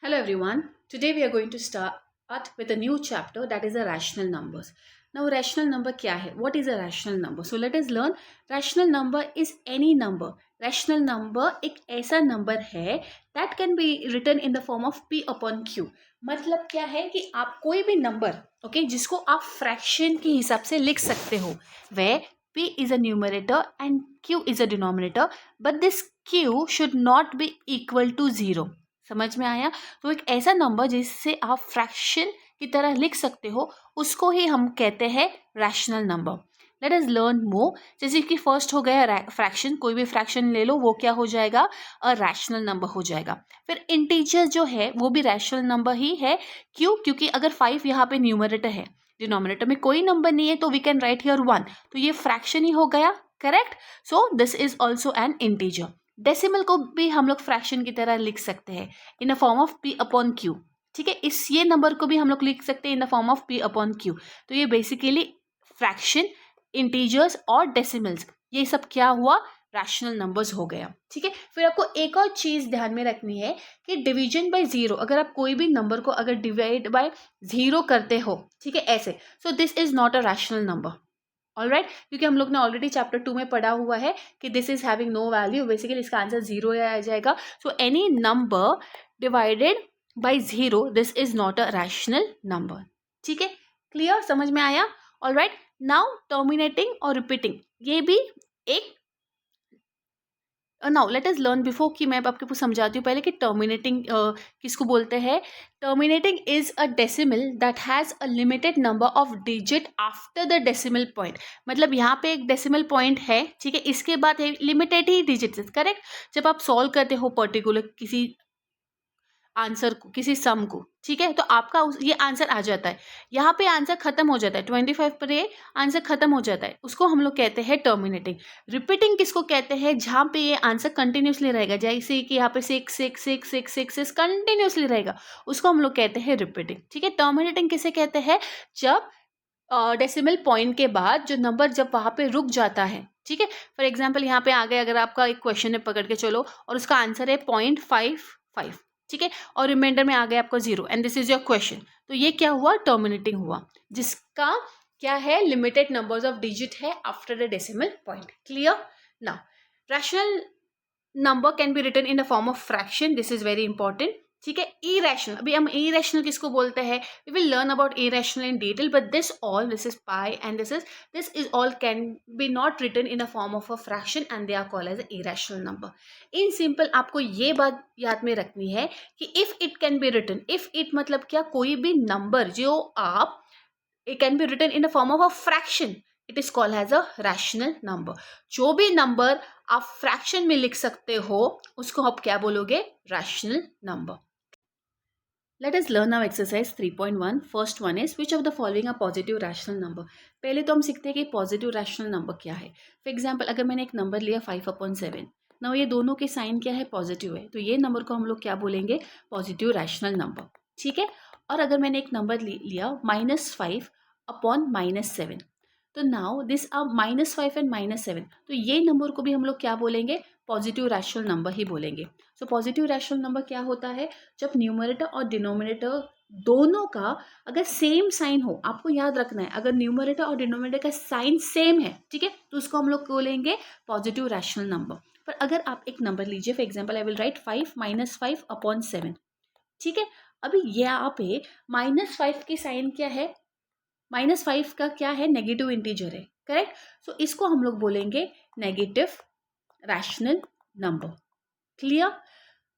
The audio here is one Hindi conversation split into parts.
Hello everyone. Today we are going to start with a new chapter, that is the rational numbers. Now rational number क्या है? What is a rational number? So let us learn. Rational number is any number. Rational number एक ऐसा number है that can be written in the form of p upon q. मतलब क्या है कि आप कोई भी number, okay, जिसको आप fraction के हिसाब से लिख सकते हो, वह p is a numerator and q is a denominator, but this q should not be equal to 0. समझ में आया? तो एक ऐसा नंबर जिससे आप फ्रैक्शन की तरह लिख सकते हो उसको ही हम कहते हैं rational number. Late us learn more. जैसे कि फर्स्ट हो गया फ्रैक्शन, कोई भी फ्रैक्शन ले लो वो क्या हो जाएगा? अ रैशनल नंबर हो जाएगा. फिर इंटीजर जो है वो भी रैशनल नंबर ही है. क्यों? क्योंकि अगर 5 यहाँ पे न्यूमरेटर है, डिनोमिनेटर में कोई नंबर नहीं है, तो वी कैन राइट हियर 1, तो ये फ्रैक्शन ही हो गया. Correct. So this is also an integer. Decimal को भी हम लोग फ्रैक्शन की तरह लिख सकते हैं इन the form of p upon q. ठीक है, ये नंबर को भी हम लोग लिख सकते हैं इन the form of p upon q. तो ये बेसिकली फ्रैक्शन, इंटीजर्स और डेसिमल्स, ये सब क्या हुआ? रैशनल नंबर्स हो गया. ठीक है. फिर आपको एक और चीज ध्यान में रखनी है कि डिवीजन बाय जीरो. अगर आप कोई भी नंबर को अगर डिवाइड बाय जीरो करते हो, ठीक है, ऐसे, सो this is not a rational number. All right, क्योंकि हम लोग ने ऑलरेडी चैप्टर 2 में पढ़ा हुआ है कि this is having no value. Basically इसका आंसर जीरो आ जाएगा. So any number divided by zero, this is not a rational number. ठीक है, क्लियर? समझ में आया? All right. नाउ टर्मिनेटिंग और रिपीटिंग, ये भी एक. Now let us learn before कि मैं आपको समझाती हूँ पहले कि टर्मिनेटिंग किसको बोलते हैं. Terminating is a decimal that has a limited number of digit after the decimal point. मतलब यहाँ पे एक डेसिमल पॉइंट है, ठीक है, इसके बाद लिमिटेड ही डिजिट. करेक्ट. जब आप सॉल्व करते हो पर्टिकुलर किसी आंसर को, किसी सम को, ठीक है, तो आपका ये आंसर आ जाता है. यहाँ पे आंसर खत्म हो जाता है 25 पर, ये आंसर खत्म हो जाता है, उसको हम लोग कहते हैं टर्मिनेटिंग. रिपीटिंग किसको कहते हैं? जहाँ पे ये आंसर कंटिन्यूसली रहेगा, जैसे कि यहाँ पे 6 कंटिन्यूसली रहेगा, उसको हम लोग कहते हैं रिपीटिंग. ठीक है. टर्मिनेटिंग किसे कहते हैं? जब डेसिमल पॉइंट के बाद जो नंबर जब वहाँ पे रुक जाता है. ठीक है. फॉर एग्जाम्पल यहाँ पे आ गए, अगर आपका एक क्वेश्चन है, पकड़ के चलो, और उसका आंसर है 0.55, ठीक है, और रिमाइंडर में आ गया आपका 0 and this is your question, तो ये क्या हुआ? टर्मिनेटिंग हुआ, जिसका क्या है? लिमिटेड नंबर्स ऑफ डिजिट है after the decimal point. Clear? Now rational number can be written in the form of fraction. This is very important. ठीक है. इरेशनल, अभी हम इरेशनल किसको बोलते हैं? We will learn about irrational in detail, but this is pi and this is all can be not written in the form of a fraction and they are called as irrational number. In simple आपको ये बात याद में रखनी है कि if it can be written, if it मतलब क्या? कोई भी नंबर जो आप, it can be written in the form of a fraction, it is called as a rational number. जो भी नंबर आप फ्रैक्शन में लिख सकते हो उसको आप क्या बोलोगे? Rational number. Let us learn now exercise 3.1. First one is which of the following are positive rational number. पहले तो हम सीखते हैं कि पॉजिटिव रैशनल नंबर क्या है. फॉर एग्जाम्पल, अगर मैंने एक नंबर लिया 5/7, ना ये दोनों के साइन क्या है? पॉजिटिव है, तो ये नंबर को हम लोग क्या बोलेंगे? Positive rational number. ठीक है. और अगर मैंने एक नंबर लिया -5/-7, तो नाउ दिस आर -5 एंड -7, तो ये नंबर को भी हम लोग क्या बोलेंगे? पॉजिटिव रैशनल नंबर ही बोलेंगे. सो पॉजिटिव रैशनल नंबर क्या होता है? जब न्यूमरेटर और डिनोमिनेटर दोनों का अगर सेम साइन हो. आपको याद रखना है, अगर न्यूमरेटर और डिनोमिनेटर का साइन सेम है, ठीक है, तो उसको हम लोग बोलेंगे पॉजिटिव रैशनल नंबर. पर अगर आप एक नंबर लीजिए, for example I will right 5 -5/7, ठीक है. अभी यहाँ पे -5 की साइन क्या है? -5 का क्या है? नेगेटिव इंटीजर है. करेक्ट. सो इसको हम लोग बोलेंगे नेगेटिव रैशनल नंबर. क्लियर?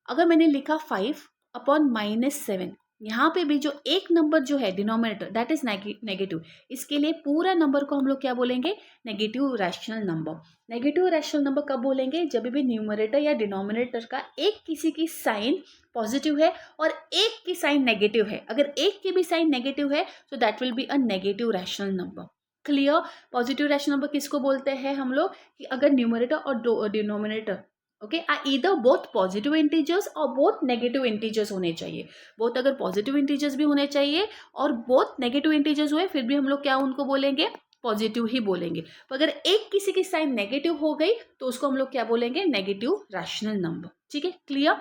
अगर मैंने लिखा 5/-7, यहाँ पे भी जो एक नंबर जो है डिनोमिनेटर, दैट इज नेगेटिव, इसके लिए पूरा नंबर को हम लोग क्या बोलेंगे? Negative rational number. Negative rational number कब बोलेंगे? जब भी न्यूमरेटर या डिनोमिनेटर का एक किसी की साइन पॉजिटिव है और एक की साइन नेगेटिव है. अगर एक की भी साइन नेगेटिव है तो that will be a negative rational number. Clear? Positive rational number किसको बोलते हैं हम लोग? कि अगर न्यूमरेटर और denominator, okay, are either both positive integers और बोथ नेगेटिव इंटीजर्स होने चाहिए. बोथ अगर पॉजिटिव इंटीजर्स भी होने चाहिए और बोथ नेगेटिव इंटीजर्स हुए, फिर भी हम लोग क्या उनको बोलेंगे? पॉजिटिव ही बोलेंगे. पर अगर एक किसी की साइन नेगेटिव हो गई तो उसको हम लोग क्या बोलेंगे? Negative rational number. ठीक है. Clear?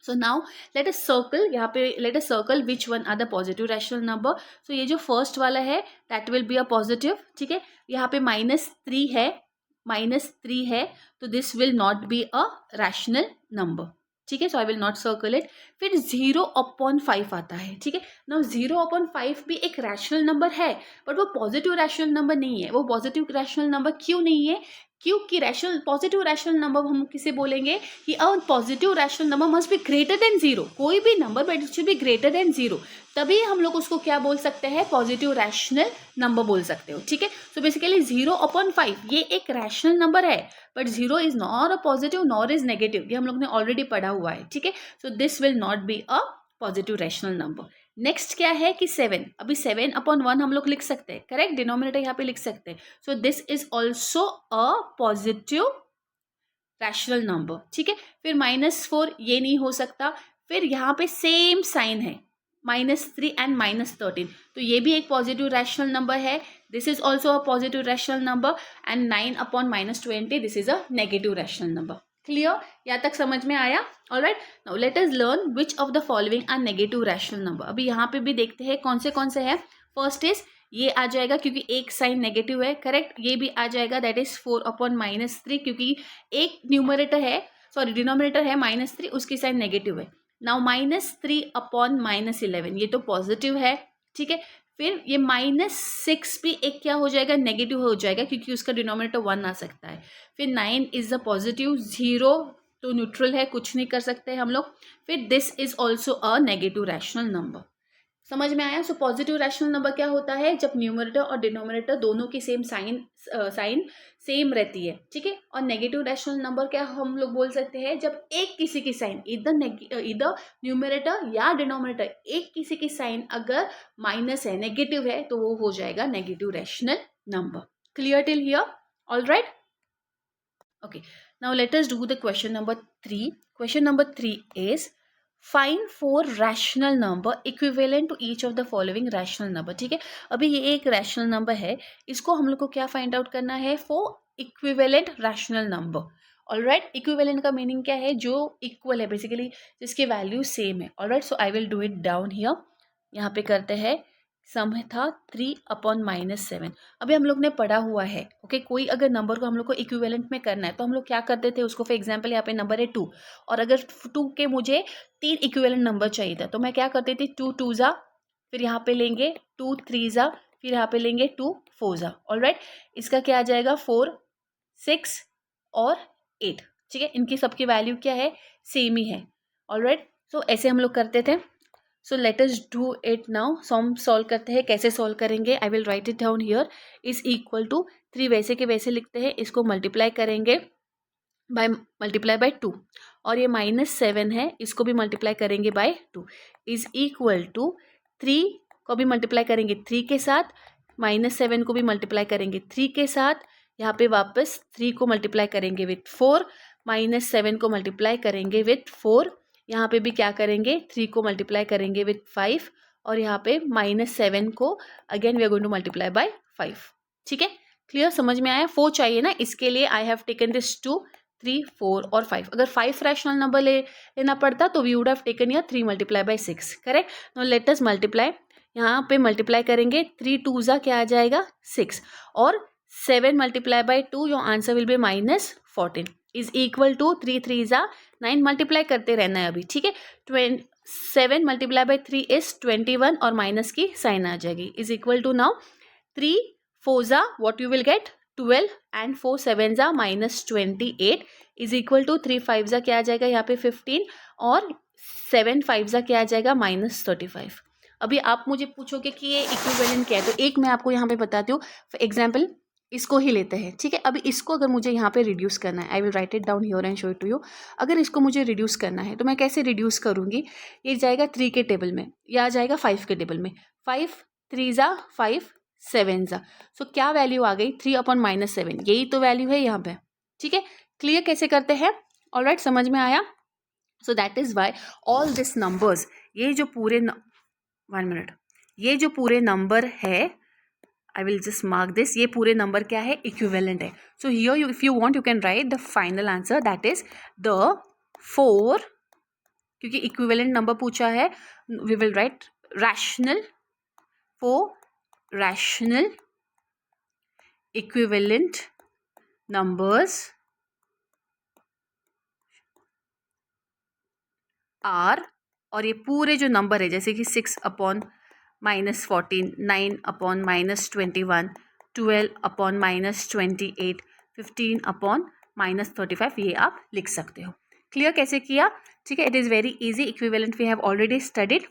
So now let us circle, यहाँ पे let us circle which one are the positive rational number. So ये जो फर्स्ट वाला है that will be a positive. ठीक है, यहाँ पे -3 है, -3 है, तो this will not be a rational number. ठीक है, so I will not circle it. फिर 0/5 आता है. ठीक है, नाउ 0/5 भी एक रैशनल नंबर है, बट वो पॉजिटिव रैशनल नंबर नहीं है. वो पॉजिटिव रैशनल नंबर क्यों नहीं है? क्योंकि रैशनल पॉजिटिव रैशनल नंबर हम किसे बोलेंगे कि अ positive rational number must be greater than 0. कोई भी number but it should be greater than 0, तभी हम लोग उसको क्या बोल सकते हैं? पॉजिटिव रैशनल नंबर बोल सकते हो. ठीक है, सो बेसिकली 0/5 ये एक रैशनल नंबर है, but 0 is not a positive nor is negative. ये हम लोग ने ऑलरेडी पढ़ा हुआ है. ठीक है, so this will not be a positive rational number. Next क्या है कि 7. अभी 7/1 हम लोग लिख सकते हैं, करेक्ट, डिनोमिनेटर यहाँ पे लिख सकते हैं. सो this is also a positive rational number. ठीक है, फिर -4 ये नहीं हो सकता. फिर यहाँ पे सेम साइन है, -3 एंड -13, तो ये भी एक पॉजिटिव रैशनल नंबर है. This is also a positive rational number. And 9/-20 this is a negative rational number. Clear? यहाँ तक समझ में आया? All right, now let us learn which of the following are negative rational number. अभी यहाँ पे भी देखते हैं कौन से हैं. फर्स्ट इज ये आ जाएगा क्योंकि एक साइन नेगेटिव है, करेक्ट. ये भी आ जाएगा, दैट इज 4/-3, क्योंकि एक न्यूमरेटर है, सॉरी डिनोमिनेटर है -3, उसकी साइन नेगेटिव है. नाउ -3/-11 ये तो पॉजिटिव है. ठीक है, फिर ये -6 भी एक क्या हो जाएगा? नेगेटिव हो जाएगा, क्योंकि उसका डिनोमिनेटर 1 आ सकता है. फिर 9 इज द पॉजिटिव, 0 तो न्यूट्रल है, कुछ नहीं कर सकते हम लोग. फिर this is also a negative rational number. समझ में आया? सो पॉजिटिव रैशनल नंबर क्या होता है? जब न्यूमरेटर और डिनोमिनेटर दोनों की सेम साइन सेम रहती है. ठीक है, और नेगेटिव रैशनल नंबर क्या हम लोग बोल सकते हैं? जब एक किसी की साइन इधर न्यूमरेटर या डिनोमिनेटर एक किसी की साइन अगर माइनस है, नेगेटिव है, तो वो हो जाएगा negative rational number. Clear till here? All right, okay, now let us do the question number 3. Question number 3 is find 4 rational number equivalent to each of the following rational number. ठीक है, अभी ये एक rational number है, इसको हम लोग को क्या find out करना है? 4 equivalent rational number. Alright, equivalent का मीनिंग क्या है? जो इक्वल है, बेसिकली जिसकी वैल्यू सेम है. Alright, so I will do it down here. यहाँ पे करते हैं, सम था 3/-7. अभी हम लोग ने पढ़ा हुआ है. ओके, कोई अगर नंबर को हम लोग को इक्विवेलेंट में करना है तो हम लोग क्या करते थे उसको? फॉर एग्जांपल यहाँ पे नंबर है 2, और अगर 2 के मुझे 3 इक्विवेलेंट नंबर चाहिए था, तो मैं क्या करती थी? 2 2 फिर यहाँ पे लेंगे 2 3 फिर यहाँ पे लेंगे 2 4. ऑलराइट, इसका क्या आ जाएगा? 4 6 और 8. ठीक है, इनकी सबकी वैल्यू क्या है? सेम ही है. ऑलराइट, सो ऐसे हम लोग करते थे. So let us do it now. Sum solve करते हैं. कैसे सॉल्व करेंगे? I will write it down here. Is equal to 3 वैसे के वैसे लिखते हैं, इसको मल्टीप्लाई करेंगे मल्टीप्लाई बाय 2, और ये -7 है, इसको भी मल्टीप्लाई करेंगे बाय 2. इज इक्वल टू 3 को भी मल्टीप्लाई करेंगे 3 के साथ, -7 को भी मल्टीप्लाई करेंगे 3 के साथ, यहाँ पे वापस 3 को मल्टीप्लाई करेंगे विथ 4, -7 को मल्टीप्लाई करेंगे विथ 4, यहाँ पे भी क्या करेंगे? 3 को मल्टीप्लाई करेंगे विथ 5, और यहाँ पे -7 को again we are going to multiply by 5. ठीक है, क्लियर? समझ में आया? 4 चाहिए ना, इसके लिए आई हैव टेकन दिस 2 3 4 और 5. अगर 5 रैशनल नंबर लेना पड़ता तो वी वुड हैव टेकन या 3 multiply bye 6. Correct. Now let अस मल्टीप्लाई. यहाँ पे मल्टीप्लाई करेंगे 3 2 क्या आ जाएगा? 6, और 7 multiply by 2, your answer will be -14. Is equal to 3 3 9. Multiply करते रहना है अभी. ठीक है, 7 मल्टीप्लाई बाय 3 इज 21, और माइनस की साइन आ जाएगी. Is equal to now 3 4 what you will get? 12, and 4 7 -28 is equal to 3 5 क्या आ जाएगा? यहाँ पे 15, और 7 5 क्या आ जाएगा? -35. अभी आप मुझे पूछोगे कि ये इक्विवेलेंट क्या है, तो एक मैं आपको यहाँ पे बताती हूँ. फॉर एग्जाम्पल इसको ही लेते हैं. ठीक है, अभी इसको अगर मुझे यहाँ पे रिड्यूस करना है, I will write it down here and show it to you. अगर इसको मुझे रिड्यूस करना है तो मैं कैसे रिड्यूस करूँगी? ये जाएगा 3 के टेबल में, या आ जाएगा 5 के टेबल में. 5 3 5 7 सो क्या वैल्यू आ गई? 3/-7. यही तो वैल्यू है यहाँ पे. ठीक है, क्लियर कैसे करते हैं? ऑलराइट, समझ में आया? सो that is why all this numbers, ये जो पूरे 1 मिनट, ये जो पूरे नंबर है, I will just mark this, ये पूरे नंबर क्या है? इक्विवेलेंट है. So here you, if you want, you can write the final answer, that is the 4 क्योंकि इक्विवेलेंट नंबर पूछा है, we will write rational, four rational equivalent numbers are, और ये पूरे जो नंबर है जैसे कि 6/-14, 9/-21, 12/-28, 15/-35, ये आप लिख सकते हो। क्लियर कैसे किया? ठीक है, it is very easy, equivalent we have already studied.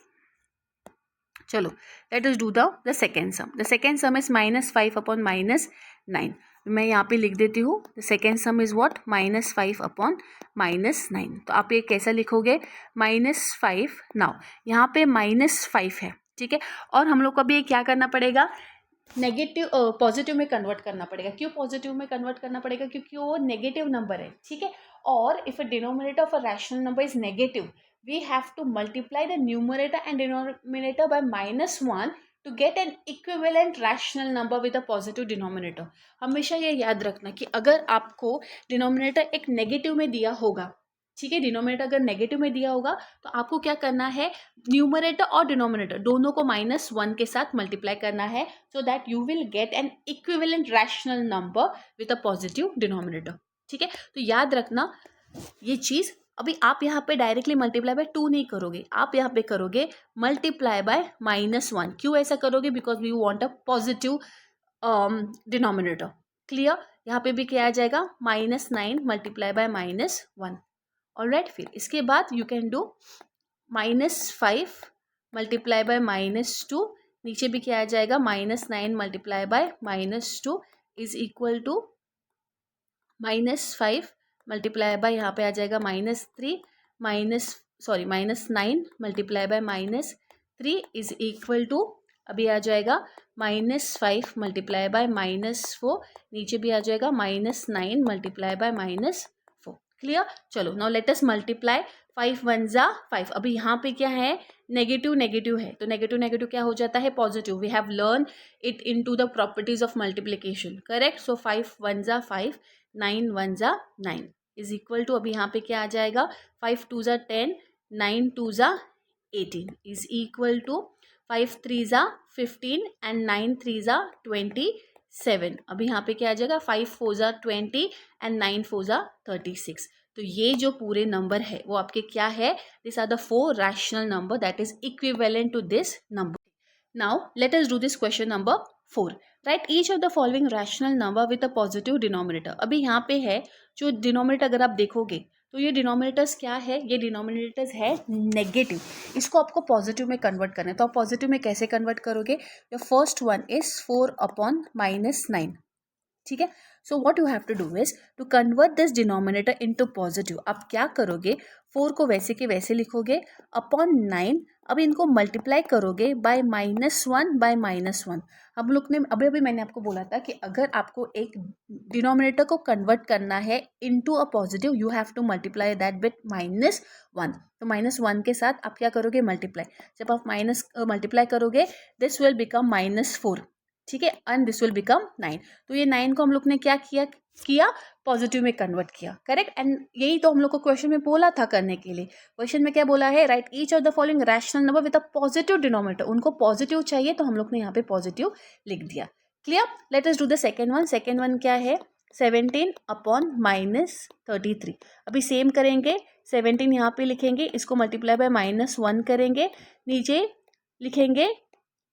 चलो let us do the second sum. The second sum is -5/-9। मैं यहाँ पे लिख देती हूँ, the second sum is what, -5/-9। तो आप ये कैसा लिखोगे, -5। नाउ यहाँ पे -5 है, ठीक है, और हम लोग को अभी क्या करना पड़ेगा, नेगेटिव पॉजिटिव में कन्वर्ट करना पड़ेगा। क्यों पॉजिटिव में कन्वर्ट करना पड़ेगा? क्योंकि वो नेगेटिव नंबर है, ठीक है, और if a denominator of a rational number is negative, we have to multiply the numerator and denominator by -1 to get an equivalent rational number with a positive denominator। हमेशा ये याद रखना कि अगर आपको डिनोमिनेटर एक नेगेटिव में दिया होगा, ठीक है, डिनोमिनेटर अगर नेगेटिव में दिया होगा तो आपको क्या करना है, न्यूमरेटर और डिनोमिनेटर दोनों को -1 के साथ मल्टीप्लाई करना है, so that you will get an equivalent rational number with a positive denominator. ठीक है, तो याद रखना ये चीज़। अभी आप यहाँ पे डायरेक्टली मल्टीप्लाई बाय 2 नहीं करोगे, आप यहाँ पे करोगे मल्टीप्लाई बाय -1। क्यों ऐसा करोगे? Because we want a positive denominator. Clear? यहाँ पे भी क्या आ जाएगा, -9 मल्टीप्लाई बाय -1। ऑलराइट, फिर इसके बाद you can do -5 multiply by -2। नीचे भी क्या आ जाएगा, -9 multiply by -2 is equal to -5 multiply by, यहाँ पे आ जाएगा -3 -9 multiply by -3 is equal to, अभी आ जाएगा -5 मल्टीप्लाई बाय -4, नीचे भी आ जाएगा -9 मल्टीप्लाई बाय -4। क्लियर? चलो नाउ लेट अस मल्टीप्लाई। 5 1 जा 5। अभी यहाँ पे क्या है, नेगेटिव नेगेटिव है, तो नेगेटिव नेगेटिव क्या हो जाता है, positive. We have learn it into the properties of multiplication, correct. So 5 1 जा 5, 9 1 जा 9 इज इक्वल टू, अभी यहाँ पे क्या आ जाएगा, 5 2 जा 10, 9 2 जा 18 इज इक्वल टू 5 3 जा 15 एंड 9 3 जा 27। अभी यहाँ पे क्या आ जाएगा, 5 4 जा 20 एंड 9 4 जा 36। तो ये जो पूरे नंबर है वो आपके क्या है, this are the 4 rational number that is equivalent to this number. Now let us do this question number 4. Write each of the following rational number with a positive denominator। अभी यहाँ पे है जो डिनोमिनेटर, अगर आप देखोगे तो ये डिनोमिनेटर्स क्या है, ये डिनोमिनेटर्स है नेगेटिव। इसको आपको पॉजिटिव में कन्वर्ट करना है, तो आप पॉजिटिव में कैसे कन्वर्ट करोगे? द फर्स्ट वन इज 4/-9, ठीक है। So what you have to do is to convert this denominator into positive. आप क्या करोगे, 4 को वैसे के वैसे लिखोगे अपॉन 9। अब इनको मल्टीप्लाई करोगे बाय -1 बाय -1। हम लोग ने अभी मैंने आपको बोला था कि अगर आपको एक डिनोमिनेटर को कन्वर्ट करना है into a positive, you have to multiply that with -1। तो -1 के साथ आप क्या करोगे, मल्टीप्लाई। जब आप मल्टीप्लाई करोगे दिस विल बिकम -4, ठीक है, एंड दिस विल बिकम 9। तो ये 9 को हम लोग ने क्या किया पॉजिटिव में कन्वर्ट किया, करेक्ट। एंड यही तो हम लोग को क्वेश्चन में बोला था करने के लिए। क्वेश्चन में क्या बोला है, right each of the following rational number with a positive denominator. उनको पॉजिटिव चाहिए तो हम लोग ने यहाँ पे पॉजिटिव लिख दिया। Clear? Let us do the second one. Second one क्या है, 17/-33। अभी सेम करेंगे, 17 यहाँ पे लिखेंगे, इसको मल्टीप्लाई बाय -1 करेंगे, नीचे लिखेंगे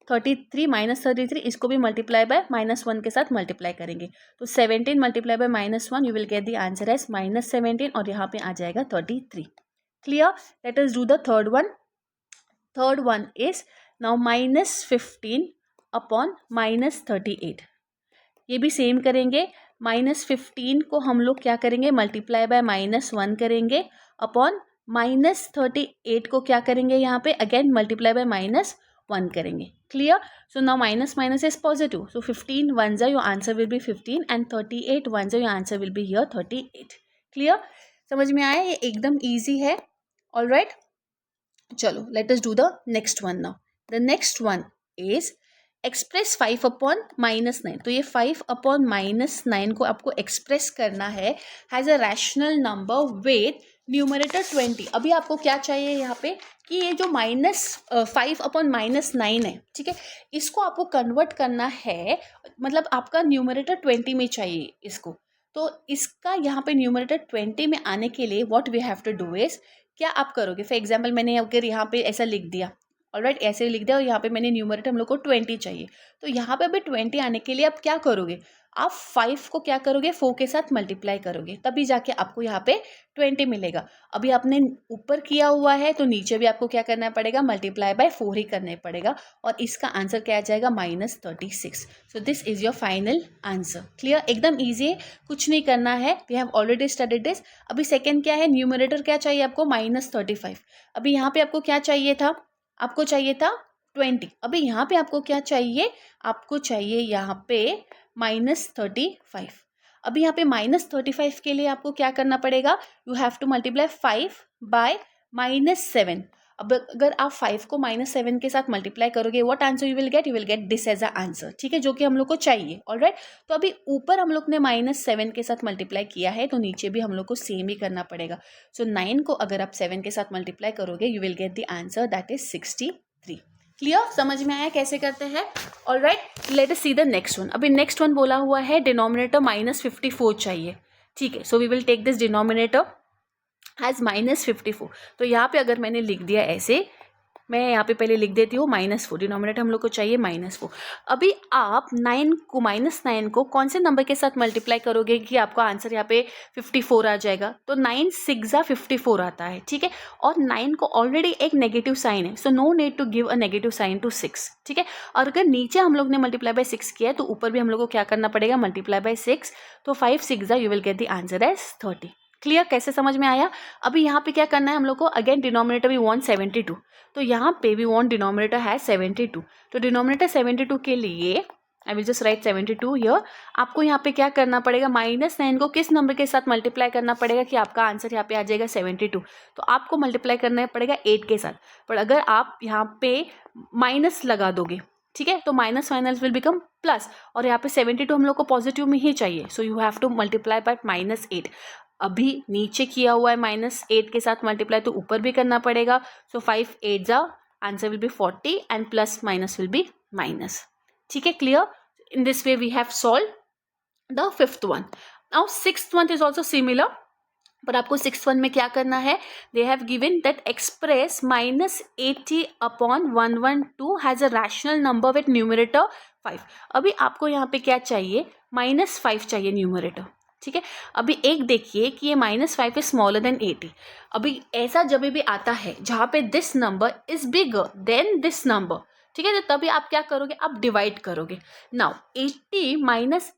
33 -33, इसको भी मल्टीप्लाई बाय -1 के साथ मल्टीप्लाई करेंगे। तो 17 multiply by -1, you will get the answer as -17, और यहाँ पे आ जाएगा 33। Clear? Let us do the third one. Third one is now -15/-38। ये भी सेम करेंगे, -15 को हम लोग क्या करेंगे, मल्टीप्लाई बाय -1 करेंगे, अपॉन -38 को क्या करेंगे, यहाँ पे अगेन मल्टीप्लाई बाय -1 करेंगे। Clear? So now minus minus is positive, so 15 1 जा your answer will be 15 and 38 1 जा your answer will be here 38। Clear? समझ में आया? ये एकदम ईजी है। ऑलराइट, चलो let us do the next one now. The next one is express 5/-9। तो ये 5/-9 को आपको एक्सप्रेस करना है has a rational number with numerator 20। अभी आपको क्या चाहिए यहाँ पे कि ये जो -5/-9 है, ठीक है, इसको आपको कन्वर्ट करना है, मतलब आपका न्यूमरेटर 20 में चाहिए इसको। तो इसका यहाँ पे न्यूमरेटर 20 में आने के लिए what we have to do is, क्या आप करोगे, फॉर एग्जाम्पल मैंने अगर यहाँ पे ऐसा लिख दिया, ऑलराइट, ऐसे लिख दिया और यहाँ पे मैंने न्यूमरेटर हम लोग को 20 चाहिए, तो यहाँ पे अभी 20 आने के लिए आप क्या करोगे, आप 5 को क्या करोगे, 4 के साथ मल्टीप्लाई करोगे, तभी जाके आपको यहाँ पे 20 मिलेगा। अभी आपने ऊपर किया हुआ है तो नीचे भी आपको क्या करना पड़ेगा, मल्टीप्लाई बाय 4 ही करना पड़ेगा, और इसका आंसर क्या आ जाएगा, -36। So this is your final answer. Clear, एकदम ईजी है, कुछ नहीं करना है, we have already studied this. अभी सेकेंड क्या है, न्यूमरेटर क्या चाहिए आपको, -35। अभी यहाँ पे आपको क्या चाहिए था, आपको चाहिए था 20। अभी यहाँ पे आपको क्या चाहिए, आपको चाहिए यहाँ पे -35। अभी यहाँ पे -35 के लिए आपको क्या करना पड़ेगा, you have to multiply 5 by -7। अब अगर आप 5 को -7 के साथ मल्टीप्लाई करोगे, what answer you will get this as a answer, ठीक है, जो कि हम लोग को चाहिए। ऑलराइट, तो अभी ऊपर हम लोग ने -7 के साथ मल्टीप्लाई किया है, तो नीचे भी हम लोग को सेम ही करना पड़ेगा। सो 9 को अगर आप 7 के साथ मल्टीप्लाई करोगे, you will get the answer that is 63। Clear, समझ में आया कैसे करते हैं। All right, let us see the next one. अभी नेक्स्ट वन बोला हुआ है डिनोमिनेटर -54 चाहिए, ठीक है, so we will take this denominator as -54। तो यहाँ पे अगर मैंने लिख दिया ऐसे, मैं यहाँ पे पहले लिख देती हूँ -4, डिनोमिनेटर हम लोग को चाहिए -4। अभी आप 9 को कौन से नंबर के साथ मल्टीप्लाई करोगे कि आपका आंसर यहाँ पे 54 आ जाएगा, तो 9 6 54 आता है, ठीक है, और 9 को ऑलरेडी एक नेगेटिव साइन है, so no need to give a negative sign to 6, ठीक है, और अगर नीचे हम लोग ने मल्टीप्लाई बाय 6 किया है तो ऊपर भी हम लोग को क्या करना पड़ेगा, मल्टीप्लाई बाय 6, तो 5 6 you will get the answer as 30। Clear, कैसे समझ में आया। अभी यहाँ पे क्या करना है हम लोग को, अगेन डिनोमिनेटर वी वांट 72, तो यहाँ पे वी वांट डिनोमिनेटर है 72, तो डिनोमिनेटर 72 के लिए आई विल जस्ट राइट 72 हियर। आपको यहाँ पे क्या करना पड़ेगा, -9 को किस नंबर के साथ मल्टीप्लाई करना पड़ेगा कि आपका आंसर यहाँ पे आ जाएगा 72, तो आपको मल्टीप्लाई करना पड़ेगा 8 के साथ, पर अगर आप यहाँ पे माइनस लगा दोगे, ठीक है, तो minus minus will become plus, और यहाँ पे 72 हम लोग को पॉजिटिव में ही चाहिए, so you have to multiply bye -8। अभी नीचे किया हुआ है -8 के साथ मल्टीप्लाई, तो ऊपर भी करना पड़ेगा, so 5 8 answer will be 40 and plus minus will be minus, ठीक है, clear. In this way we have solve the fifth one. Now sixth one is also similar, पर आपको 6th वन में क्या करना है, they have given that express -80/112 has a rational number with numerator 5। अभी आपको यहाँ पे क्या चाहिए, -5 चाहिए न्यूमरेटर, ठीक है। अभी एक देखिए कि ये -5 इज स्मॉलर देन 80। अभी ऐसा जब भी आता है जहाँ पे this number is bigger than this number, ठीक है, तो तभी आप क्या करोगे, आप डिवाइड करोगे। नाउ 80 -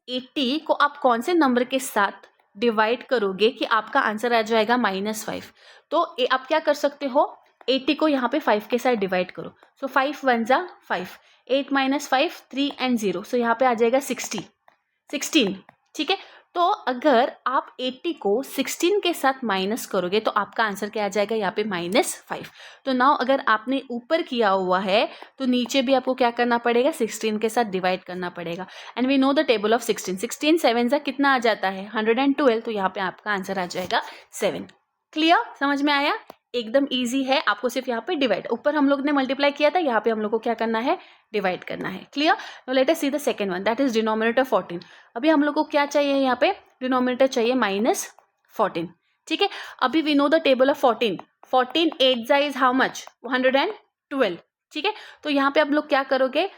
80 को आप कौन से नंबर के साथ डिवाइड करोगे कि आपका आंसर आ जाएगा -5, तो आप क्या कर सकते हो, 80 को यहाँ पे 5 के साथ डिवाइड करो, सो 5 1 जा 5, 8 - 5 3 एंड 0, सो यहाँ पे आ जाएगा 16, ठीक है। तो अगर आप 80 को 16 के साथ माइनस करोगे तो आपका आंसर क्या आ जाएगा, यहाँ पे -5। तो नाउ अगर आपने ऊपर किया हुआ है तो नीचे भी आपको क्या करना पड़ेगा, 16 के साथ डिवाइड करना पड़ेगा, and we know the table of 16 7 जा कितना आ जाता है 112, तो यहाँ पे आपका आंसर आ जाएगा 7। क्लियर, समझ में आया, एकदम इजी है, आपको सिर्फ यहाँ पे डिवाइड, ऊपर हम लोग ने मल्टीप्लाई किया था, यहाँ पे हम लोग को क्या करना है, डिवाइड करना है। Clear, now let us see the second one, that is denominator 14। अभी हम लोग को क्या चाहिए, यहाँ पे डिनोमिनेटर चाहिए -14, ठीक है। अभी we know the table of 14 8 जा इज हाउ मच, 112, ठीक है। तो यहाँ पे आप लोग क्या करोगे,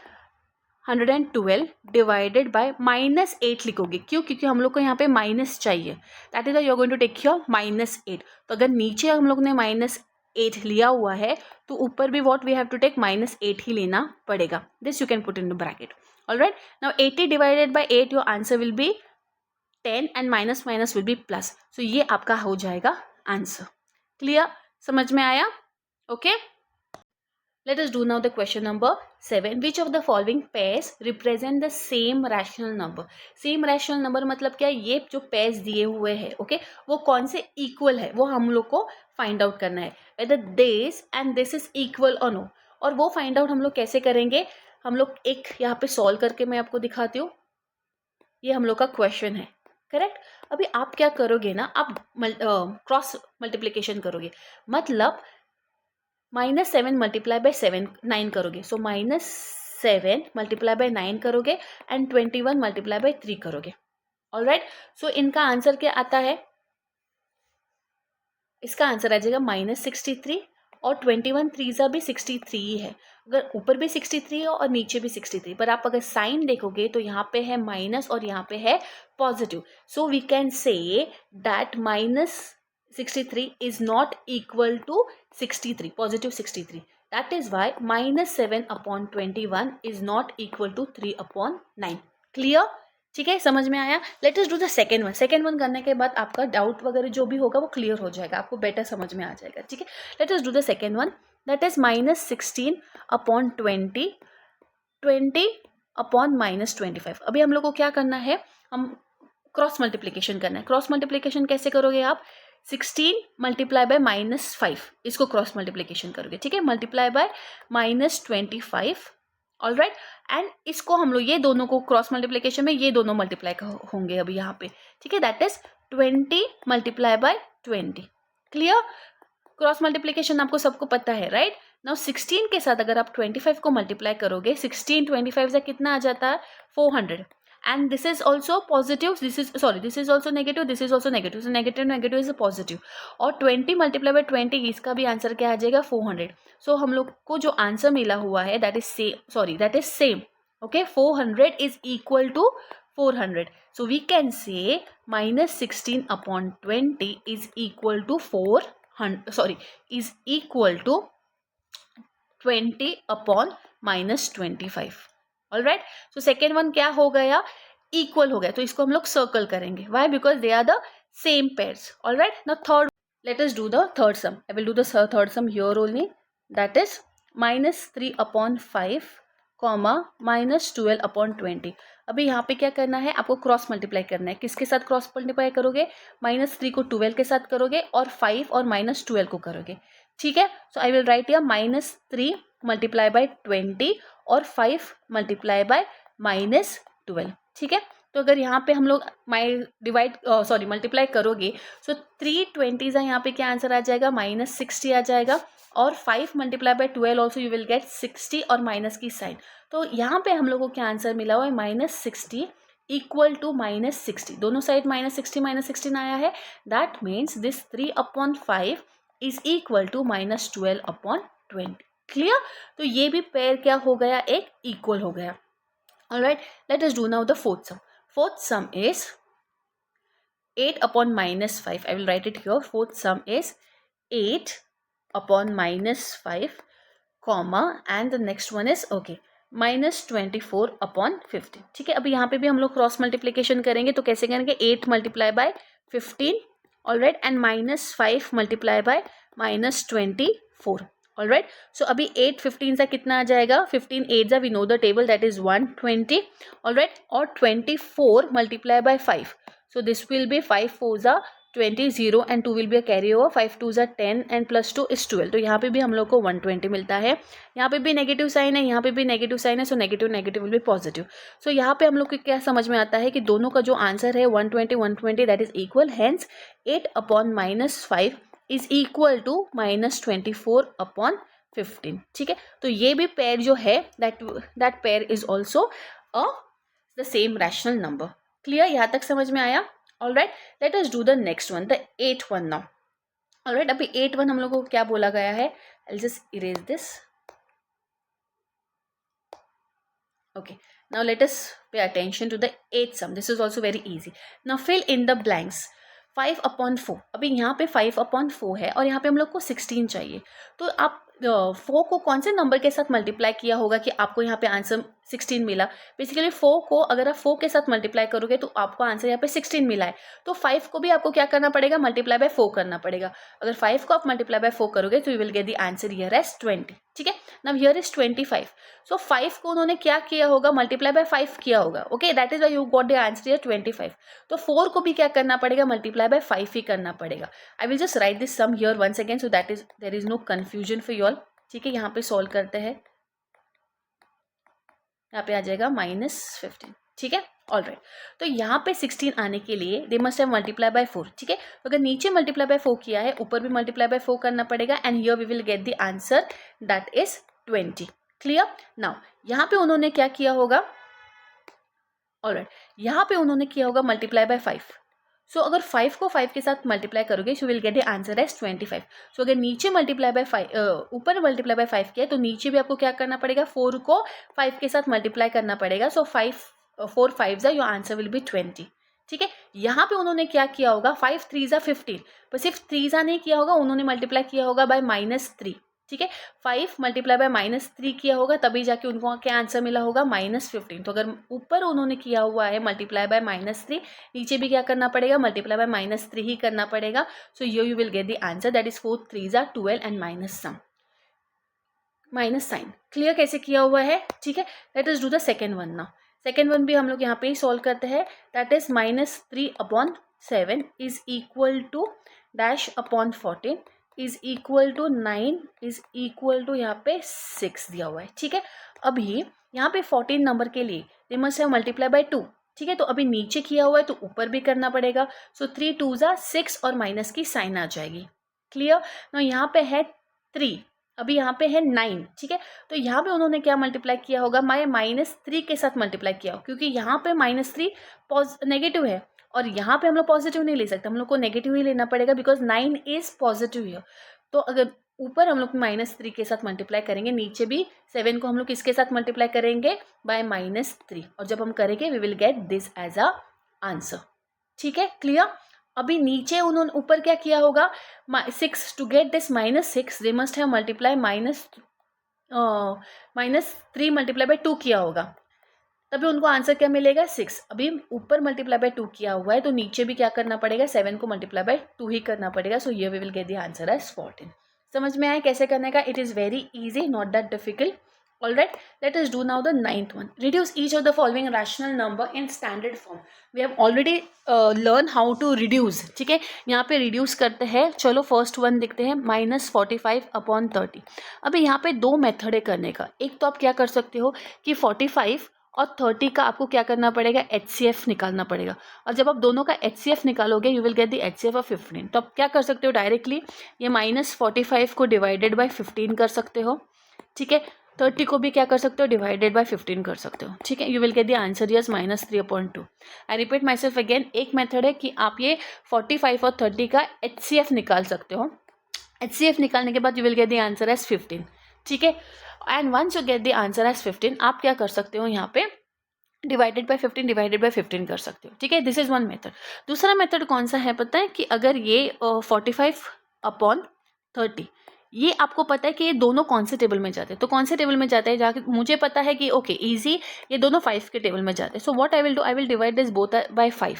112 डिवाइडेड बाय -8 लिखोगे, क्यों, क्योंकि हम लोग को यहाँ पे माइनस चाहिए, that is you are going to take your -8। तो अगर नीचे हम लोग ने -8 लिया हुआ है तो ऊपर भी what we have to take -8 ही लेना पड़ेगा, this you can put in the bracket. Alright, now 80 divided by 8 your answer will be 10 and minus minus will be plus, so ये आपका हो जाएगा आंसर। क्लियर, समझ में आया, okay. Let us do now the question number 7. Which of the following pairs represent the same rational number? Same rational number मतलब क्या, ये जो pairs दिए हुए हैं, ओके, वो कौन से equal है, वो हम लोग को find out करना है, whether this and this is equal or no। और वो find out हम लोग कैसे करेंगे, हम लोग एक यहाँ पे solve करके मैं आपको दिखाती हूँ, ये हम लोग का क्वेश्चन है, करेक्ट। अभी आप क्या करोगे ना, आप क्रॉस मल्टीप्लिकेशन करोगे, मतलब -7 मल्टीप्लाई बाय 7 9 करोगे, सो -7 मल्टीप्लाई बाय 9 करोगे एंड 21 मल्टीप्लाई बाय 3 करोगे. ऑलराइट, सो इनका आंसर क्या आता है, इसका आंसर आ जाएगा -63 और 21 3 भी 63 ही है. अगर ऊपर भी 63 है और नीचे भी 63, पर आप अगर साइन देखोगे तो यहाँ पे है माइनस और यहाँ पे है positive. So we can say that -63 is not equal to 63, positive 63. That is why -7/21 is not equal to 3/9. Clear? ठीक है, समझ में आया. Let us do the second one. Second one करने के बाद आपका डाउट वगैरह जो भी होगा वो क्लियर हो जाएगा, आपको बेटर समझ में आ जाएगा. ठीक है, let us do the second one. That is -16/20, 20/-25. अभी हम लोग को क्या करना है, हम क्रॉस मल्टीप्लीकेशन करना है. क्रॉस मल्टीप्लीकेशन कैसे करोगे आप, 16 मल्टीप्लाई बाय -5, इसको क्रॉस मल्टीप्लीकेशन करोगे. ठीक है, मल्टीप्लाई बाय -25. ऑलराइट, एंड इसको हम लोग ये दोनों को क्रॉस मल्टीप्लिकेशन में ये दोनों मल्टीप्लाई होंगे अभी यहाँ पे. ठीक है, that is 20 multiply by 20. Clear, cross multiplication आपको सबको पता है, राइट. नाउ 16 के साथ अगर आप 25 को मल्टीप्लाई करोगे, 16 25 से कितना आ जाता है, 400. and this is also positive, this is also negative, this is also negative, so negative is a positive. और 20 मल्टीप्लाई बाय 20, इसका भी आंसर क्या आ जाएगा, 400. सो हम लोग को जो आंसर मिला हुआ है that is same. Okay, 400 is equal to 400. So we can say -16/20 is equal to 20/-25. Alright, so second one क्या हो गया, इक्वल हो गया. तो इसको हम लोग सर्कल करेंगे. Why, because they are the same pairs. All right, now third, let us do the third sum. I will do the third sum here only. That is -3/5, -12/20. अभी यहाँ पे क्या करना है, आपको क्रॉस मल्टीप्लाई करना है. किसके साथ क्रॉस मल्टीप्लाई करोगे, -3 को 12 के साथ करोगे और 5 और -12 को करोगे. ठीक है, so I will write here -3 multiply by 20 और 5 मल्टीप्लाई बाय -12. ठीक है, तो अगर यहाँ पे हम लोग मल्टीप्लाई करोगे, सो 320 यहाँ पे क्या आंसर आ जाएगा, -60 आ जाएगा. और 5 multiply bye 12 also you will gate 60 और माइनस की साइन. तो यहाँ पे हम लोगों को क्या आंसर मिला हुआ है, -60 इक्वल टू -60. दोनों साइड -60 आया है. That means this 3/5 is equal to -12/20. Clear, तो ये भी पेयर क्या हो गया, एक इक्वल हो गया. Alright, let us do now the fourth some. Fourth sum is 8/-5. I will write it here. Fourth sum is 8/-5, comma, and the next one is okay -24/15. ठीक है, अभी यहाँ पे भी हम लोग क्रॉस मल्टीप्लीकेशन करेंगे. तो कैसे करेंगे, 8 multiply by 15, alright, and -5 multiply by -24. Alright, so अभी 8 15 से कितना आ जाएगा, 15 8 we know the table, that is 120. Alright, और 24 multiply by 5, so this will be 5 4s are 20, 0 and 2 will be a carry over. 5 2s are 10 and plus 2 is 12. तो यहाँ पे भी हम लोग को 120 मिलता है. यहाँ पे भी नेगेटिव साइन है, यहाँ पे भी नेगेटिव साइन है, so negative will be positive. So यहाँ पे हम लोग को क्या समझ में आता है कि दोनों का जो आंसर है 120 that is equal. Hence 8/-5 is equal to -24/15. ठीक है, तो ये भी पेयर जो है that pair is also the same rational number. Clear, यहाँ तक समझ में आया. All right, let us do the next one, the 8th one now. All right, अभी 8th वन हम लोगों को क्या बोला गया है, I just erase this. Okay, now let us pay attention to the 8th sum. This is also very easy. Now fill in the blanks. 5/4, अभी यहाँ पे 5/4 है और यहाँ पे हम लोग को 16 चाहिए. तो आप 4 को कौन से नंबर के साथ मल्टीप्लाई किया होगा कि आपको यहाँ पे आंसर 16 मिला. बेसिकली 4 को अगर आप 4 के साथ मल्टीप्लाई करोगे तो आपको आंसर यहाँ पे 16 मिला है. तो 5 को भी आपको क्या करना पड़ेगा, मल्टीप्लाई बाय 4 करना पड़ेगा. अगर 5 को आप मल्टीप्लाई बाय 4 करोगे तो you will get the answer here as 20. ठीक है, नाउ हियर इज 25. सो 5 को उन्होंने क्या किया होगा, मल्टीप्लाई बाय 5 किया होगा. Okay, that is why you got the answer here 25. तो 4 को भी क्या करना पड़ेगा, मल्टीप्लाई बाय 5 ही करना पड़ेगा. I will just write this sum here once again so that is there is no confusion for you all. ठीक है, यहाँ पे सॉल्व करते हैं. यहाँ पे आ जाएगा -15. ठीक है, ऑलराइट। तो यहाँ पे 16 आने के लिए दे मस्ट हैव मल्टीप्लाई बाय 4, ठीक है। तो अगर नीचे मल्टीप्लाई बाय 4 किया है, ऊपर भी मल्टीप्लाई बाय 4 करना पड़ेगा, and here we will get the answer that is 20। Clear? Now यहाँ पे उन्होंने क्या किया होगा, ऑलराइट, यहाँ पे उन्होंने किया होगा मल्टीप्लाई बाय 5। सो अगर 5 को 5 के साथ मल्टीप्लाई करोगे so will get the answer as 25। So अगर नीचे मल्टीप्लाई बाय 5, ऊपर मल्टीप्लाई बाय 5 किया है, तो नीचे भी आपको क्या करना पड़ेगा, 4 को 5 के साथ मल्टीप्लाई करना पड़ेगा। सो 4 5 योर आंसर विल बी 20, ठीक है। यहाँ पे उन्होंने क्या किया होगा, 5 3 15, पर सिर्फ 3 नहीं किया होगा, उन्होंने मल्टीप्लाई किया होगा बाय -3, ठीक है। 5 मल्टीप्लाई बाय -3 किया होगा, तभी जाके उनको क्या आंसर मिला होगा, -15। तो अगर ऊपर उन्होंने किया हुआ है मल्टीप्लाई बाय -3, नीचे भी क्या करना पड़ेगा, मल्टीप्लाई बाय -3 ही करना पड़ेगा। So you will get the answer that is 4 3 12 and minus sign. Clear कैसे किया हुआ है, ठीक है। Let us do the second one now. Second one भी हम लोग यहाँ पे ही सॉल्व करते हैं। That is -3/7 is equal to dash upon 14 is equal to 9 is equal to यहाँ पे 6 दिया हुआ है, ठीक है। अभी यहाँ पे 14 नंबर के लिए दे मस्ट हैव मल्टीप्लाई बाय 2, ठीक है। तो अभी नीचे किया हुआ है तो ऊपर भी करना पड़ेगा। सो 3 2 6 और माइनस की साइन आ जाएगी। क्लियर? ना यहाँ पे है 3, अभी यहाँ पे है 9, ठीक है। तो यहाँ पे उन्होंने क्या मल्टीप्लाई किया होगा, -3 के साथ मल्टीप्लाई किया हो, क्योंकि यहाँ पे -3 नेगेटिव है और यहाँ पे हम लोग पॉजिटिव नहीं ले सकते, हम लोग को नेगेटिव ही लेना पड़ेगा बिकॉज 9 इज पॉजिटिव हियर। तो अगर ऊपर हम लोग -3 के साथ मल्टीप्लाई करेंगे, नीचे भी 7 को हम लोग किसके साथ मल्टीप्लाई करेंगे, बाय -3, और जब हम करेंगे we will get this as a answer, ठीक है। क्लियर? अभी नीचे उन्होंने ऊपर क्या किया होगा, 6 to get this -6 they must have multiply -3 multiply by 2 किया होगा, तभी उनको आंसर क्या मिलेगा, 6। अभी ऊपर मल्टीप्लाई बाय 2 किया हुआ है तो नीचे भी क्या करना पड़ेगा, 7 को मल्टीप्लाई बाय 2 ही करना पड़ेगा। सो ये we will get the answer as 14। समझ में आया कैसे करने का? It is very easy, not that difficult. Alright, let us do now the ninth one. Reduce each of the following rational number in standard form. We have already learned how to reduce. ठीक है, यहाँ पे reduce करते हैं। चलो फर्स्ट वन देखते हैं, -45/30। अभी यहाँ पे दो मेथड है करने का। एक तो आप क्या कर सकते हो कि 45 और 30 का आपको क्या करना पड़ेगा, HCF निकालना पड़ेगा, और जब आप दोनों का HCF निकालोगे you will get the HCF of 15। तो आप क्या कर सकते हो, डायरेक्टली ये -45 को डिवाइडेड बाय 15 कर सकते हो, ठीक है। 30 को भी क्या कर सकते हो, डिवाइडेड बाय 15 कर सकते हो, ठीक है। You will get the answer yes -3/2। I repeat my self again, एक मेथड है कि आप ये 45 और 30 का HCF निकाल सकते हो। HCF निकालने के बाद you will get the answer as 15, ठीक है। And once you get the answer as 15, आप क्या कर सकते हो, यहाँ पे डिवाइडेड बाय 15 कर सकते हो, ठीक है। This is one method. दूसरा मेथड कौन सा है पता है, कि अगर ये 45/30, ये आपको पता है कि ये दोनों कौन से टेबल में जाते हैं, तो कौन से टेबल में जाते हैं, जाके मुझे पता है कि ओके इजी, ये दोनों 5 के टेबल में जाते हैं। So what I will do, I will divide this both by 5,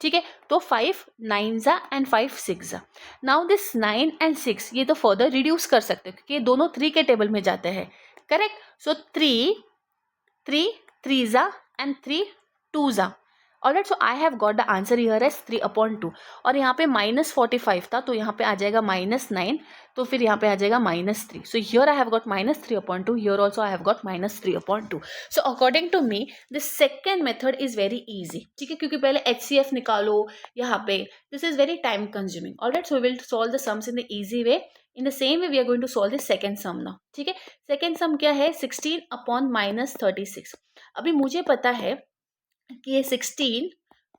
ठीक है। तो 5 9 एंड 5 6। नाउ दिस 9 एंड 6 ये तो फर्दर रिड्यूस कर सकते हो क्योंकि ये दोनों 3 के टेबल में जाते हैं, correct. So 3 3 and 3 2। Alright, so I have got the answer here as 3/2। और यहाँ पे -45 था तो यहाँ पे आ जाएगा -9, तो फिर यहाँ पे आ जाएगा -3। So here I have got -3/2, here also I have got -3/2। So according to me this second method is very easy, ठीक है, क्योंकि पहले HCF निकालो यहाँ पे, this is very time consuming. Alright, so we will solve the sums in the easy way. In the same way we are going to solve the second sum now, ठीक है। सेकेंड सम क्या है, 16/-36। अभी मुझे पता है कि ये 16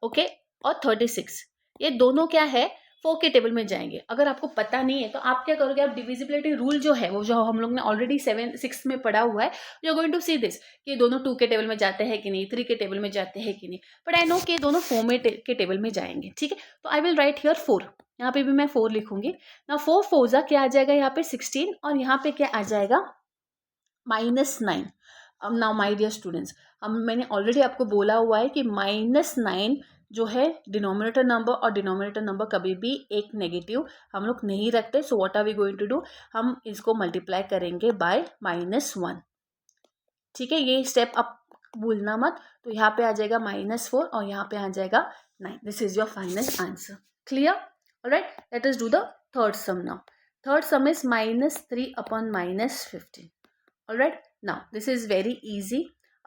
ओके और 36 ये दोनों क्या है, 4 के टेबल में जाएंगे। अगर आपको पता नहीं है तो आप क्या करोगे, आप डिविजिबिलिटी रूल जो है वो जो हम लोग ने ऑलरेडी 6 में पढ़ा हुआ है, you are going to see this कि दोनों 2 के टेबल में जाते हैं कि नहीं, 3 के टेबल में जाते हैं कि नहीं, बट आई नो कि दोनों 4 में के टेबल में जाएंगे, ठीक है। तो आई विल राइट हियर 4, यहाँ पे भी मैं 4 लिखूंगी ना। 4 4 क्या आ जाएगा यहाँ पे 16, और यहाँ पे क्या आ जाएगा -9। अब नाउ माय डियर स्टूडेंट्स, मैंने ऑलरेडी आपको बोला हुआ है कि -9 जो है डिनोमिनेटर नंबर, और डिनोमिनेटर नंबर कभी भी एक नेगेटिव हम लोग नहीं रखते। So what are we going to do, हम इसको मल्टीप्लाई करेंगे बाय -1, ठीक है। ये स्टेप आप भूलना मत। तो यहाँ पे आ जाएगा -4 और यहाँ पे आ जाएगा 9। This is your final answer. Clear? Alright, let us do the third some now. Third some is -3/-15। Alright, now this is very easy.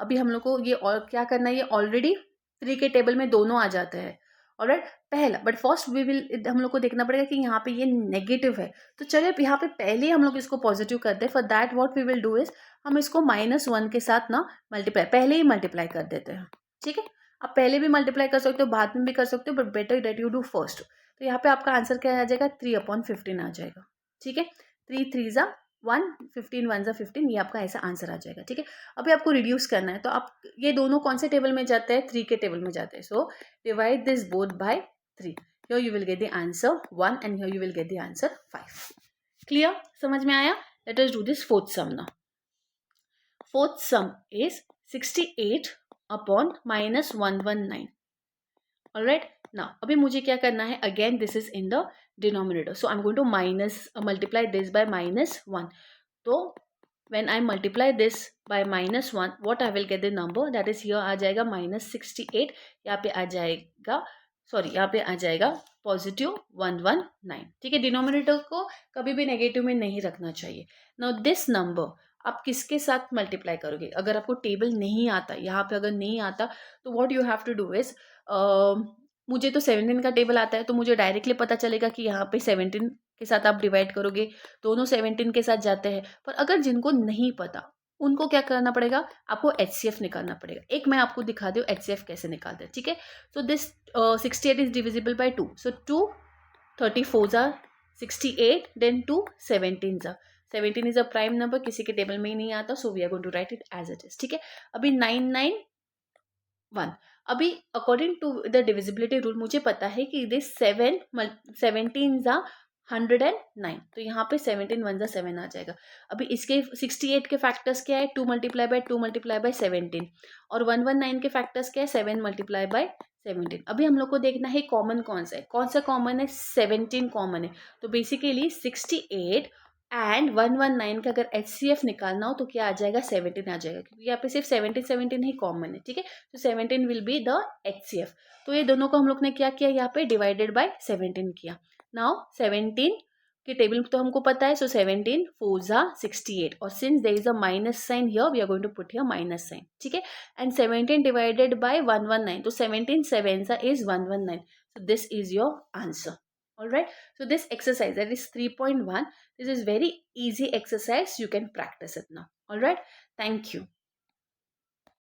अभी हम लोग को ये और क्या करना है, ये ऑलरेडी 3 के टेबल में दोनों आ जाते हैं। ऑलराइट, पहला बट फर्स्ट वी विल, हम लोग को देखना पड़ेगा कि यहाँ पे ये नेगेटिव है, तो चलिए यहाँ पे पहले हम लोग इसको पॉजिटिव करते हैं। For that what we will do is, हम इसको -1 के साथ ना मल्टीप्लाई, पहले ही मल्टीप्लाई कर देते हैं। ठीक है, आप पहले भी मल्टीप्लाई कर सकते हो, बाद में भी कर सकते हो, but better that you do first. तो यहाँ पे आपका आंसर क्या आ जाएगा, 3/15 आ जाएगा। ठीक है, 3 3 ज़ा 1, 15 1 ज़ा 15, ये आपका ऐसा आंसर आ जाएगा। ठीक है, अभी आपको रिड्यूस करना है, तो आप ये दोनों कौन से टेबल में जाते हैं, 3 के टेबल में जाते हैं। So divide this both by 3, here you will get the answer 1 and here you will get the answer 5। Clear, समझ में आया? Let us do this fourth sum now. Fourth sum is 68 upon -119। Alright, now अभी मुझे क्या करना है, again this is in the denominator, so I am going to multiply this by -1. तो when I multiply this by -1, what I will get the number that is here आ जाएगा -68, यहाँ पे आ जाएगा, सॉरी यहाँ पे आ जाएगा +119। ठीक है, डिनोमिनेटर को कभी भी नेगेटिव में नहीं रखना चाहिए। नाउ दिस नंबर आप किसके साथ मल्टीप्लाई करोगे, अगर आपको टेबल नहीं आता, यहाँ पे अगर नहीं आता, तो what you have to do is, मुझे तो 17 का टेबल आता है, तो मुझे डायरेक्टली पता चलेगा कि यहाँ पे 17 के साथ आप डिवाइड करोगे, दोनों 17 के साथ जाते हैं। पर अगर जिनको नहीं पता, उनको क्या करना पड़ेगा, आपको HCF निकालना पड़ेगा। एक मैं आपको दिखा दूँ HCF कैसे निकालते हैं। ठीक है, so this 68 is divisible by 2, सो 2 34 ज़ा 68, देन 2 17 ज़ा 17 इज अ प्राइम नंबर, किसी के टेबल में ही नहीं आता, so we are going to write it as it is. ठीक है, अभी 991, अभी according to the divisibility rule मुझे पता है कि दिस 17 ज़ा 109, तो यहाँ पे 17 1 ज़ा 7 आ जाएगा। अभी इसके 68 के फैक्टर्स क्या है, 2 मल्टीप्लाई बाय 2 मल्टीप्लाई बाय 17, और 119 के फैक्टर्स क्या है, 7 मल्टीप्लाई बाय 17। अभी हम लोग को देखना है कॉमन कौन सा है, कौन सा कॉमन है, 17 कॉमन है। तो बेसिकली 68 एंड 119 का अगर HCF निकालना हो तो क्या आ जाएगा, 17 आ जाएगा, क्योंकि यहाँ पे सिर्फ 17 ही कॉमन है। ठीक है, तो 17 विल बी द HCF। तो ये दोनों को हम लोग ने क्या किया, यहाँ पे डिवाइडेड बाय 17 किया। नाउ 17 के टेबल तो हमको पता है, सो 17 4 ज़ा 68, और since there is a minus sign here, we are going to put here minus sign. ठीक है, एंड 17 डिवाइडेड बाय 119, तो 17 7 ज़ा is 119, so this is your answer. All right, so this exercise, that is 3.1, this is very easy exercise, you can practice it now. All right, thank you.